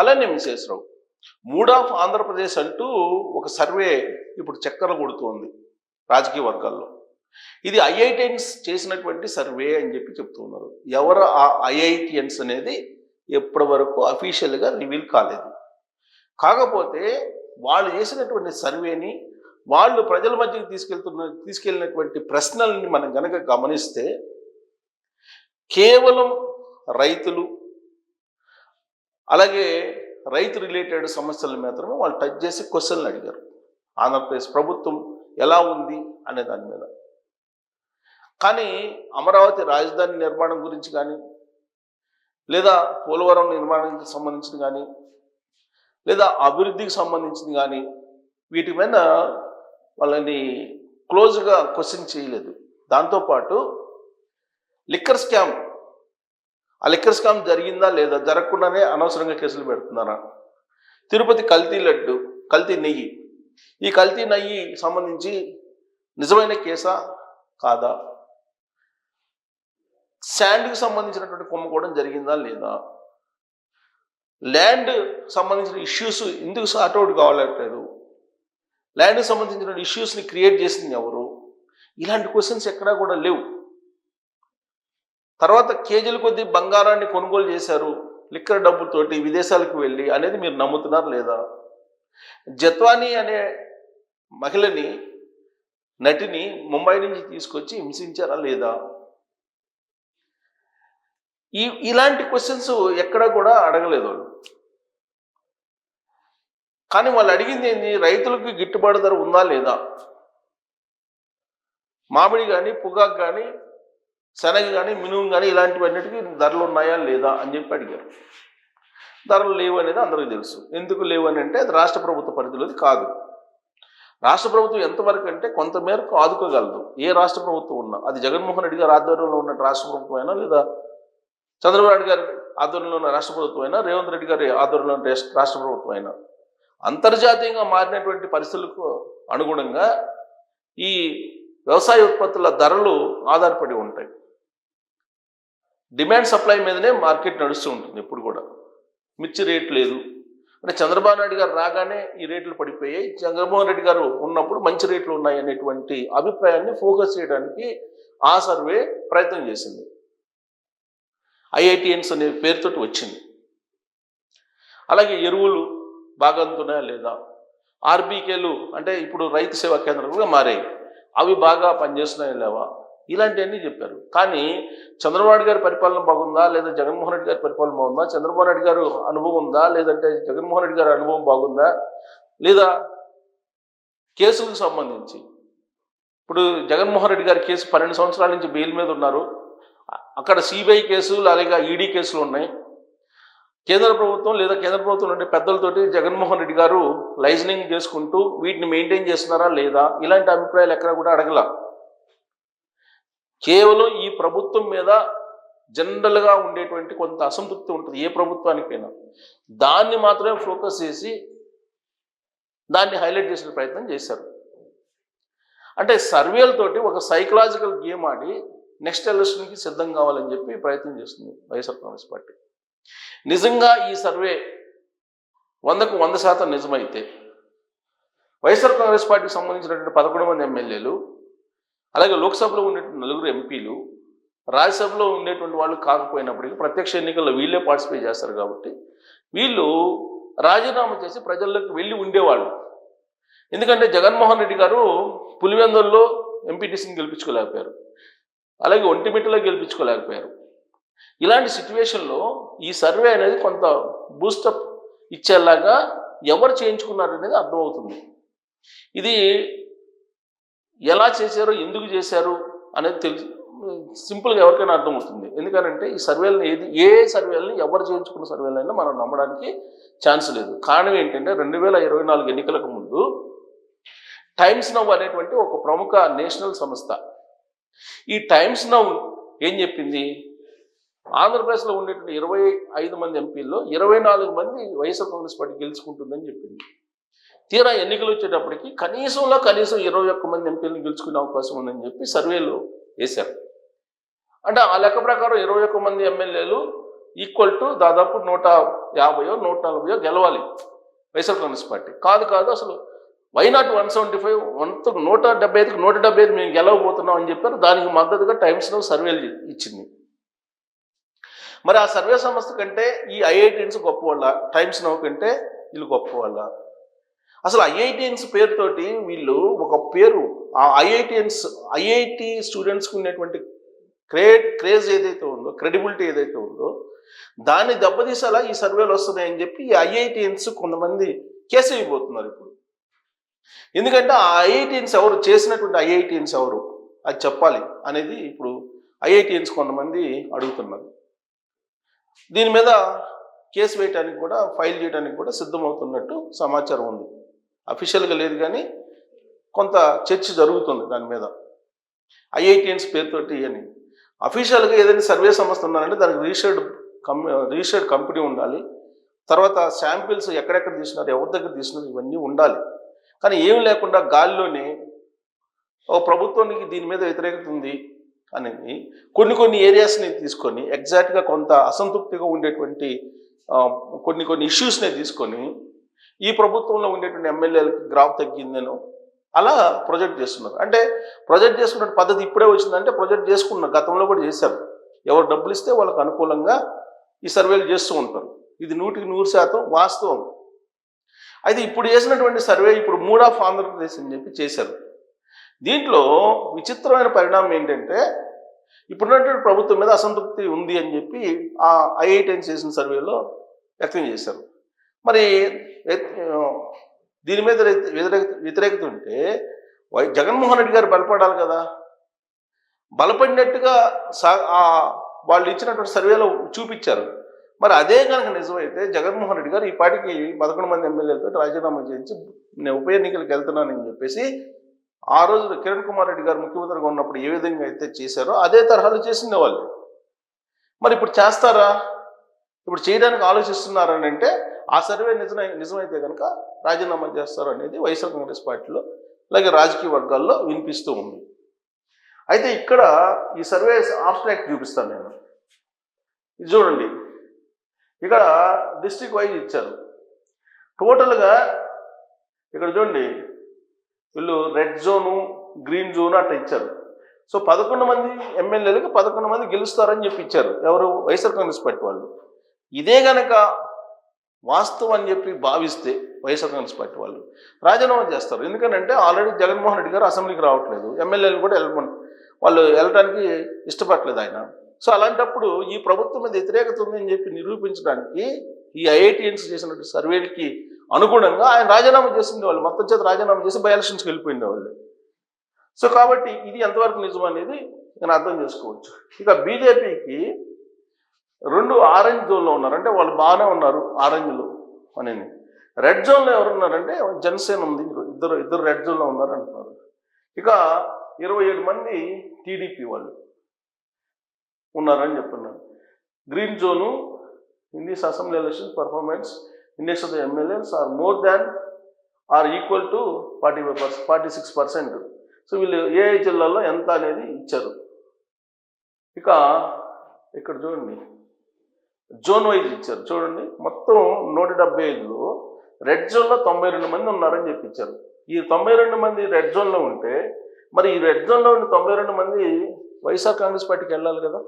అలానే Visweswara Rao. Mood of Andhra Pradesh అంటూ ఒక సర్వే ఇప్పుడు చక్కర కొడుతోంది రాజకీయ వర్గాల్లో. ఇది ఐఐటియన్స్ చేసినటువంటి సర్వే అని చెప్పి చెప్తున్నారు. ఎవరు ఆ ఐఐటియన్స్ అనేది ఎప్పటి వరకు అఫీషియల్గా రివీల్ కాలేదు. కాకపోతే వాళ్ళు చేసినటువంటి సర్వేని, వాళ్ళు ప్రజల మధ్యకి తీసుకెళ్ళినటువంటి ప్రశ్నల్ని మనం గనక గమనిస్తే, కేవలం రైతులు అలాగే రైతు రిలేటెడ్ సమస్యలు మాత్రమే వాళ్ళు టచ్ చేసి క్వశ్చన్లు అడిగారు. ఆంధ్రప్రదేశ్ ప్రభుత్వం ఎలా ఉంది అనే దాని మీద. కానీ అమరావతి రాజధాని నిర్మాణం గురించి కానీ, లేదా పోలవరం నిర్మాణానికి సంబంధించింది కానీ, లేదా అభివృద్ధికి సంబంధించింది కానీ, వీటి మీద వాళ్ళని క్లోజ్గా క్వశ్చన్ చేయలేదు. దాంతోపాటు లిక్కర్ స్కామ్, ఆ లిక్కర్ స్కామ్ జరిగిందా లేదా, జరగకుండానే అనవసరంగా కేసులు పెడుతున్నారా, తిరుపతి కల్తీ లడ్డు, కల్తీ నెయ్యి, ఈ కల్తీ నెయ్యి సంబంధించి నిజమైన కేసా కాదా, శాండ్కి సంబంధించినటువంటి కుంభకోణం జరిగిందా లేదా, ల్యాండ్ సంబంధించిన ఇష్యూస్ ఎందుకు సార్ట్అవుట్ కావాలట్లేదు, ల్యాండ్కి సంబంధించిన ఇష్యూస్ని క్రియేట్ చేసింది ఎవరు, ఇలాంటి క్వశ్చన్స్ ఎక్కడా కూడా లేవు. తర్వాత కేజీల కొద్దీ బంగారాన్ని కొనుగోలు చేశారు లిక్కర్ డబ్బుతోటి విదేశాలకు వెళ్ళి అనేది మీరు నమ్ముతున్నారు లేదా, జత్వానీ అనే మహిళని, నటిని ముంబై నుంచి తీసుకొచ్చి హింసించారా లేదా, ఇలాంటి క్వశ్చన్స్ ఎక్కడా కూడా అడగలేదు వాళ్ళు. కానీ వాళ్ళు అడిగింది ఏంది, రైతులకు గిట్టుబాటు ధర ఉందా లేదా, మామిడి కానీ, పొగాకు కానీ, శనగ కానీ, మినుము కానీ ఇలాంటివన్నిటికీ ధరలు ఉన్నాయా లేదా అని చెప్పి అడిగారు. ధరలు లేవు అనేది అందరికీ తెలుసు. ఎందుకు లేవు అని అంటే అది రాష్ట్ర ప్రభుత్వ పరిధిలోది కాదు. రాష్ట్ర ప్రభుత్వం ఎంతవరకు అంటే కొంతమేరకు ఆదుకోగలదు. ఏ రాష్ట్ర ప్రభుత్వం ఉన్నా, అది జగన్మోహన్ రెడ్డి గారి ఆధ్వర్యంలో ఉన్న రాష్ట్ర ప్రభుత్వం అయినా, లేదా చంద్రబాబు నాయుడు గారి ఆధ్వర్యంలో ఉన్న రాష్ట్ర ప్రభుత్వం అయినా, రేవంత్ రెడ్డి గారి ఆధ్వర్యంలో ఉన్న రాష్ట్ర ప్రభుత్వం అయినా, అంతర్జాతీయంగా మారినటువంటి పరిస్థితులకు అనుగుణంగా ఈ వ్యవసాయ ఉత్పత్తుల ధరలు ఆధారపడి ఉంటాయి. డిమాండ్ సప్లై మీదనే మార్కెట్ నడుస్తూ ఉంటుంది ఎప్పుడు కూడా. మిర్చి రేట్ లేదు అంటే చంద్రబాబు నాయుడు గారు రాగానే ఈ రేట్లు పడిపోయాయి, జగన్మోహన్ రెడ్డి గారు ఉన్నప్పుడు మంచి రేట్లు ఉన్నాయి అనేటువంటి అభిప్రాయాన్ని ఫోకస్ చేయడానికి ఆ సర్వే ప్రయత్నం చేసింది. ఐఐటియన్స్ అనే పేరుతోటి వచ్చింది. అలాగే ఎరువులు బాగా అందుతున్నాయా లేదా, ఆర్బీకేలు అంటే ఇప్పుడు రైతు సేవా కేంద్రాలుగా మారాయి, అవి బాగా పనిచేస్తున్నాయా లేవా, ఇలాంటివన్నీ చెప్పారు. కానీ చంద్రబాబు నాయుడు గారి పరిపాలన బాగుందా లేదా జగన్మోహన్ రెడ్డి గారి పరిపాలన బాగుందా, చంద్రబాబు నాయుడు గారు అనుభవం ఉందా లేదంటే జగన్మోహన్ రెడ్డి గారి అనుభవం బాగుందా, లేదా కేసులకు సంబంధించి ఇప్పుడు జగన్మోహన్ రెడ్డి గారి కేసు 12 సంవత్సరాల నుంచి బెయిల్ మీద ఉన్నారు. అక్కడ సిబిఐ కేసులు అలాగే ఈడీ కేసులు ఉన్నాయి. కేంద్ర ప్రభుత్వం లేదా కేంద్ర ప్రభుత్వం ఉండే పెద్దలతోటి జగన్మోహన్ రెడ్డి గారు లైజనింగ్ చేసుకుంటూ వీటిని మెయింటైన్ చేస్తున్నారా లేదా, ఇలాంటి అభిప్రాయాలు ఎక్కడ కూడా అడగల. కేవలం ఈ ప్రభుత్వం మీద జనరల్గా ఉండేటువంటి కొంత అసంతృప్తి ఉంటుంది ఏ ప్రభుత్వానికైనా, దాన్ని మాత్రమే ఫోకస్ చేసి దాన్ని హైలైట్ చేసిన ప్రయత్నం చేశారు. అంటే సర్వేలతోటి ఒక సైకలాజికల్ గేమ్ ఆడి నెక్స్ట్ ఎలక్షన్కి సిద్ధం కావాలని చెప్పి ప్రయత్నం చేస్తుంది వైఎస్ఆర్ కాంగ్రెస్ పార్టీ. నిజంగా ఈ సర్వే 100కు 100% నిజమైతే వైఎస్ఆర్ కాంగ్రెస్ పార్టీకి సంబంధించినటువంటి 11 మంది ఎమ్మెల్యేలు, అలాగే లోక్సభలో ఉండేటువంటి 4 ఎంపీలు, రాజ్యసభలో ఉండేటువంటి వాళ్ళు కాకపోయినప్పటికీ ప్రత్యక్ష ఎన్నికల్లో వీళ్ళే పార్టిసిపేట్ చేస్తారు కాబట్టి వీళ్ళు రాజీనామా చేసి ప్రజల్లోకి వెళ్ళి ఉండేవాళ్ళు. ఎందుకంటే జగన్మోహన్ రెడ్డి గారు పులివెందుల్లో ఎంపీటీసీని గెలిపించుకోలేకపోయారు, అలాగే ఒంటిమిట్టలో గెలిపించుకోలేకపోయారు. ఇలాంటి సిచ్యువేషన్లో ఈ సర్వే అనేది కొంత బూస్టప్ ఇచ్చేలాగా ఎవరు చేయించుకున్నారు అనేది అర్థమవుతుంది. ఇది ఎలా చేశారో, ఎందుకు చేశారు అనేది తెలుసు, సింపుల్గా ఎవరికైనా అర్థమవుతుంది. ఎందుకంటే ఈ సర్వేలను ఏ సర్వేలని ఎవరు చేయించుకున్న సర్వేలైనా మనం నమ్మడానికి ఛాన్స్ లేదు. కారణం ఏంటంటే 2024 ఎన్నికలకు ముందు టైమ్స్ నౌ అనేటువంటి ఒక ప్రముఖ నేషనల్ సంస్థ, ఈ టైమ్స్ నౌ ఏం చెప్పింది, ఆంధ్రప్రదేశ్లో ఉండేటువంటి 25 మంది ఎంపీల్లో 24 మంది వైఎస్ఆర్ కాంగ్రెస్ పార్టీ గెలుచుకుంటుందని చెప్పింది. తీరా ఎన్నికలు వచ్చేటప్పటికి కనీసం 21 మంది ఎంపీలను గెలుచుకునే అవకాశం ఉందని చెప్పి సర్వేలు వేశారు. అంటే ఆ లెక్క ప్రకారం 21 మంది ఎమ్మెల్యేలు ఈక్వల్ టు దాదాపు 150 140 గెలవాలి వైఎస్ఆర్ కాంగ్రెస్ పార్టీ. కాదు అసలు వై నాట్ 175 175కి 175 మేము గెలవబోతున్నాం అని చెప్పారు. దానికి మద్దతుగా టైమ్స్ నౌ సర్వేలు ఇచ్చింది. మరి ఆ సర్వే సంస్థ కంటే ఈ ఐఐటిఎన్స్ గొప్ప వాళ్ళ, టైమ్స్ నౌ కంటే వీళ్ళు గొప్ప వాళ్ళ? అసలు ఐఐటిఎన్స్ పేరుతోటి వీళ్ళు ఒక పేరు, ఆ ఐఐటి స్టూడెంట్స్కి ఉన్నటువంటి క్రేజ్ ఏదైతే ఉందో, క్రెడిబిలిటీ ఏదైతే ఉందో దాన్ని దెబ్బతీసేలా ఈ సర్వేలు వస్తున్నాయని చెప్పి ఈ ఐఐటిఎన్స్ కొంతమంది కేసు అయిపోతున్నారు ఇప్పుడు. ఎందుకంటే ఆ ఐఐటిఎన్స్ ఎవరు, చేసినటువంటి ఐఐటిఎన్స్ ఎవరు అది చెప్పాలి అనేది ఇప్పుడు ఐఐటిఎన్స్ కొంతమంది అడుగుతున్నారు. దీని మీద కేసు వేయడానికి కూడా, ఫైల్ చేయడానికి కూడా సిద్ధమవుతున్నట్టు సమాచారం ఉంది. అఫీషియల్గా లేదు కానీ కొంత చర్చ జరుగుతుంది దాని మీద. ఐఐటిఎన్స్ పేరుతోటి అని అఫీషియల్గా ఏదైనా సర్వే సంస్థ ఉన్నారంటే దానికి రిజిస్టర్డ్ కంపెనీ ఉండాలి. తర్వాత శాంపిల్స్ ఎక్కడెక్కడ తీసినారు, ఎవరి దగ్గర తీసినారు, ఇవన్నీ ఉండాలి. కానీ ఏమి లేకుండా గాలిలోనే ఒక ప్రభుత్వానికి దీని మీద వ్యతిరేకత ఉంది అనేది కొన్ని ఏరియాస్ని తీసుకొని ఎగ్జాక్ట్గా కొంత అసంతృప్తిగా ఉండేటువంటి కొన్ని ఇష్యూస్ని తీసుకొని ఈ ప్రభుత్వంలో ఉండేటువంటి ఎమ్మెల్యేలకి గ్రాఫ్ తగ్గిందనో అలా ప్రొజెక్ట్ చేస్తున్నారు. అంటే ప్రొజెక్ట్ చేసుకున్న పద్ధతి ఇప్పుడే వచ్చిందంటే ప్రొజెక్ట్ చేసుకున్నారు, గతంలో కూడా చేశారు. ఎవరు డబ్బులు ఇస్తే వాళ్ళకు అనుకూలంగా ఈ సర్వేలు చేస్తూ ఉంటారు. ఇది 100% వాస్తవం. అయితే ఇప్పుడు చేసినటువంటి సర్వే ఇప్పుడు మూడ్ ఆఫ్ ఆంధ్రప్రదేశ్ అని చెప్పి చేశారు. దీంట్లో విచిత్రమైన పరిణామం ఏంటంటే ఇప్పుడున్నటువంటి ప్రభుత్వం మీద అసంతృప్తి ఉంది అని చెప్పి ఆ ఐఐటిఎన్ చేసిన సర్వేలో వ్యక్తం చేశారు. మరి దీని మీద వ్యతిరేకత ఉంటే జగన్మోహన్ రెడ్డి గారు బలపడాలి కదా. బలపడినట్టుగా వాళ్ళు ఇచ్చినటువంటి సర్వేలో చూపించారు. మరి అదే కనుక నిజమైతే జగన్మోహన్ రెడ్డి గారు ఈ పాటికి 11 మంది ఎమ్మెల్యేలతో రాజీనామా చేయించి నేను ఉప ఎన్నికలకు వెళ్తున్నానని చెప్పేసి ఆ రోజు కిరణ్ కుమార్ రెడ్డి గారు ముఖ్యమంత్రిగా ఉన్నప్పుడు ఏ విధంగా అయితే చేశారో అదే తరహాలో చేసిండే వాళ్ళు. మరి ఇప్పుడు చేస్తారా? ఇప్పుడు చేయడానికి ఆలోచిస్తున్నారని అంటే ఆ సర్వే నిజమైతే కనుక రాజీనామా చేస్తారు అనేది వైఎస్ఆర్ కాంగ్రెస్ పార్టీలో అలాగే రాజకీయ వర్గాల్లో వినిపిస్తూ ఉంది. అయితే ఇక్కడ ఈ సర్వే ఆబ్స్ట్రాక్ట్ చూపిస్తాను నేను. ఇది చూడండి, ఇక్కడ డిస్ట్రిక్ట్ వైజ్ ఇచ్చారు. టోటల్గా ఇక్కడ చూడండి, వీళ్ళు రెడ్ జోను, గ్రీన్ జోను అట్లా ఇచ్చారు. సో 11 మంది ఎమ్మెల్యేలకు 11 మంది గెలుస్తారని చెప్పి ఇచ్చారు. ఎవరు? వైఎస్ఆర్ కాంగ్రెస్ పార్టీ వాళ్ళు. ఇదే గనక వాస్తవం అని చెప్పి భావిస్తే వైఎస్ఆర్ కాంగ్రెస్ పార్టీ వాళ్ళు రాజీనామా చేస్తారు. ఎందుకంటే ఆల్రెడీ జగన్మోహన్ రెడ్డి గారు అసెంబ్లీకి రావట్లేదు, ఎమ్మెల్యేలు కూడా వాళ్ళు వెళ్ళడానికి ఇష్టపడలేదు ఆయన. సో అలాంటప్పుడు ఈ ప్రభుత్వం మీద వ్యతిరేకత ఉందని చెప్పి నిరూపించడానికి ఈ ఐఐటిఎన్స్ చేసినటువంటి సర్వేలకి అనుగుణంగా ఆయన రాజీనామా చేసిండే వాళ్ళు, మొత్తం చేత రాజీనామా చేసి బై ఎలక్షన్స్కి వెళ్ళిపోయిండే వాళ్ళు. సో కాబట్టి ఇది ఎంతవరకు నిజం అనేది నేను అర్థం చేసుకోవచ్చు. ఇక బీజేపీకి 2 ఆరెంజ్ జోన్లో ఉన్నారు, అంటే వాళ్ళు బాగానే ఉన్నారు ఆరెంజ్లో అనేది. రెడ్ జోన్లో ఎవరు ఉన్నారంటే జనసేన ఉంది, ఇద్దరు రెడ్ జోన్లో ఉన్నారు అంటున్నారు. ఇక 27 మంది టీడీపీ వాళ్ళు ఉన్నారని చెప్తున్నారు. Green zone in this assembly election performance index of the MLAs are more than or equal to 46%. So వీళ్ళు ఏ జిల్లాలో ఎంత అనేది ఇచ్చారు. ఇక ఇక్కడ చూడండి, జోన్ వైజ్ ఇచ్చారు. చూడండి, మొత్తం 175లో రెడ్ జోన్లో 92 మంది ఉన్నారని చెప్పి ఇచ్చారు. ఈ 92 మంది రెడ్ జోన్లో ఉంటే మరి ఈ రెడ్ జోన్లో ఉండి 92 మంది వైఎస్ఆర్ కాంగ్రెస్ పార్టీకి వెళ్ళాలి కదా.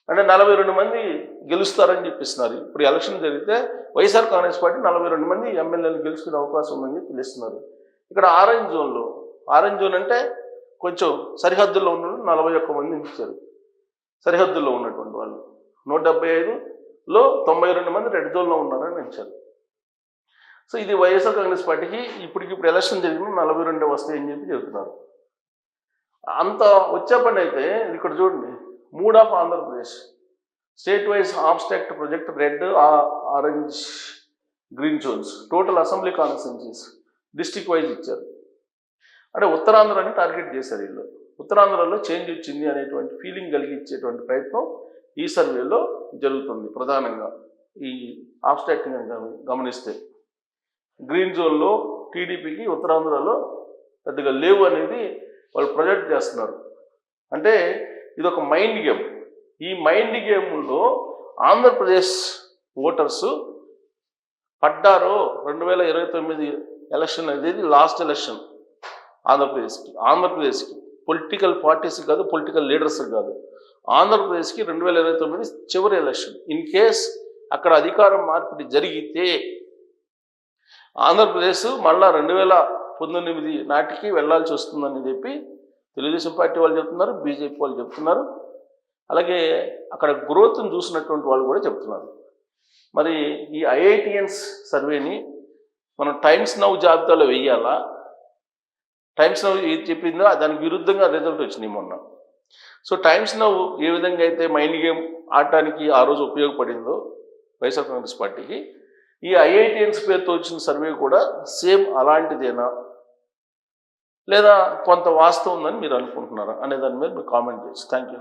అంటే 42 మంది గెలుస్తారని చెప్పిస్తున్నారు. ఇప్పుడు ఎలక్షన్ జరిగితే వైఎస్ఆర్ కాంగ్రెస్ పార్టీ 42 మంది ఎమ్మెల్యేలు గెలుచుకునే అవకాశం ఉందని చెప్పి పిలుస్తున్నారు. ఇక్కడ ఆరెంజ్ జోన్లో, ఆరెంజ్ జోన్ అంటే కొంచెం సరిహద్దుల్లో ఉన్న 41 మందిని ఇచ్చారు. సరిహద్దుల్లో ఉన్నటువంటి వాళ్ళు 175లో 92 మంది రెడ్ జోన్లో ఉన్నారని ఇచ్చారు. సో ఇది వైఎస్ఆర్ కాంగ్రెస్ పార్టీకి ఇప్పుడు ఎలక్షన్ జరిగిన 42 వస్తాయని చెప్పి చెబుతున్నారు. అంత వచ్చే పని అయితే ఇక్కడ చూడండి, mood of Andhra Pradesh state wise abstract project red, orange, green Jones, total assembly constituencies district wise ఇచ్చారు. అంటే ఉత్తరాంధ్రాని టార్గెట్ చేశారు వీళ్ళు. ఉత్తరాంధ్రలో చేంజ్ వచ్చింది అనేటువంటి ఫీలింగ్ కలిగించేటువంటి ప్రయత్నం ఈ సర్వేలో జరుగుతుంది. ప్రధానంగా ఈ ఆబ్స్ట్రాక్ట్ని గమనిస్తే గ్రీన్ జోన్లో టీడీపీకి ఉత్తరాంధ్రలో పెద్దగా లేవు అనేది వాళ్ళు ప్రొజెక్ట్ చేస్తున్నారు. అంటే ఇది ఒక మైండ్ గేమ్. ఈ మైండ్ గేమ్లో ఆంధ్రప్రదేశ్ ఓటర్స్ పడ్డారో 2029 ఎలక్షన్ అనేది లాస్ట్ ఎలక్షన్ ఆంధ్రప్రదేశ్కి పొలిటికల్ పార్టీస్ కాదు, పొలిటికల్ లీడర్స్ కాదు, ఆంధ్రప్రదేశ్కి 2029 చివరి ఎలక్షన్. ఇన్ కేస్ అక్కడ అధికారం మార్పిడి జరిగితే ఆంధ్రప్రదేశ్ మళ్ళా 2019 నాటికి వెళ్లాల్సి వస్తుందని చెప్పి తెలుగుదేశం పార్టీ వాళ్ళు చెప్తున్నారు, బీజేపీ వాళ్ళు చెప్తున్నారు, అలాగే అక్కడ గ్రోత్ని చూసినటువంటి వాళ్ళు కూడా చెప్తున్నారు. మరి ఈ ఐఐటిఎన్స్ సర్వేని మనం టైమ్స్ నౌ జాబితాలో వెయ్యాలా? టైమ్స్ నౌ ఏది చెప్పిందో దానికి విరుద్ధంగా రిజల్ట్ వచ్చినాయి మొన్న. సో టైమ్స్ నౌ ఏ విధంగా అయితే మైండ్ గేమ్ ఆడటానికి ఆ రోజు ఉపయోగపడిందో వైఎస్ఆర్ కాంగ్రెస్ పార్టీకి, ఈ ఐఐటిఎన్స్ పేరుతో వచ్చిన సర్వే కూడా సేమ్ అలాంటిదేనా లేదా కొంత వాస్తవం ఉందని మీరు అనుకుంటున్నారా అనే దాని మీద మీరు కామెంట్ చేయొచ్చు. Thank you.